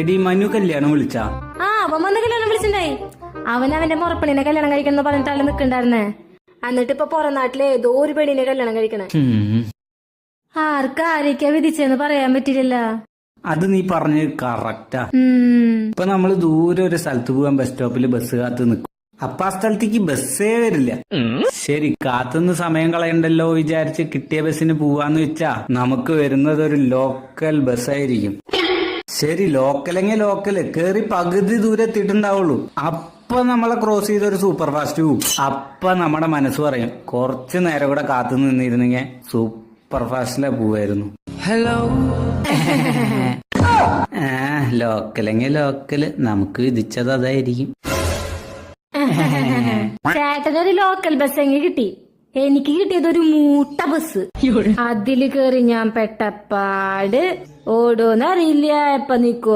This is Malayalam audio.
എടി മനു കല്യാണം വിളിച്ചാ? അവൻ വന്ന് കല്യാണം വിളിച്ചിണ്ടായി. അവന്റെ മുറപ്പെണ്ണിനെ കല്യാണം കഴിക്കണം എന്ന് പറഞ്ഞിട്ട് ആള് നിക്കണ്ടായിരുന്നേ. എന്നിട്ട് ഇപ്പൊ പുറം നാട്ടിലെ ഏതോ ഒരു പെണ്ണിനെ കല്യാണം കഴിക്കണേ. ആർക്കാരൊക്കെയാ വിധിച്ചെന്ന് പറയാൻ പറ്റില്ലല്ലോ. അത് നീ പറഞ്ഞത് കറക്റ്റാ. ഇപ്പൊ നമ്മള് ദൂരെ ഒരു സ്ഥലത്ത് പോകാൻ ബസ് സ്റ്റോപ്പിൽ ബസ് കാത്ത് നിൽക്കും. അപ്പൊ ആ സ്ഥലത്തേക്ക് ബസ്സേ വരില്ല. ശരി, കാത്തുനിന്ന് സമയം കളയണ്ടല്ലോ വിചാരിച്ച് കിട്ടിയ ബസ്സിന് പോവാന്ന് വെച്ചാ നമുക്ക് വരുന്നത് ഒരു ലോക്കൽ ബസ്സായിരിക്കും. ശരി, ലോക്കലെങ്കിൽ ലോക്കല് കേറി പകുതി ദൂരെ എത്തിയിട്ടുണ്ടാവുള്ളൂ. അപ്പൊ നമ്മളെ ക്രോസ് ചെയ്ത ഒരു സൂപ്പർ ഫാസ്റ്റ് പോവും. അപ്പൊ നമ്മുടെ മനസ്സ് പറയും കുറച്ചു നേരം കൂടെ കാത്തു നിന്നിരുന്നെങ്കിൽ സൂപ്പർ ഫാസ്റ്റിലെ പോവായിരുന്നു. ഹലോ ലോക്കലെങ്കിൽ ലോക്കല് നമുക്ക് വിധിച്ചത് അതായിരിക്കും. ചേട്ടനൊരു ലോക്കൽ ബസ് എങ്കിൽ കിട്ടി. എനിക്ക് കിട്ടിയത് ഒരു മൂട്ട ബസ്. അതില് കേറി ഞാൻ പെട്ടപ്പാട് ഓടോന്നറിയില്ല, എപ്പ നിക്കോ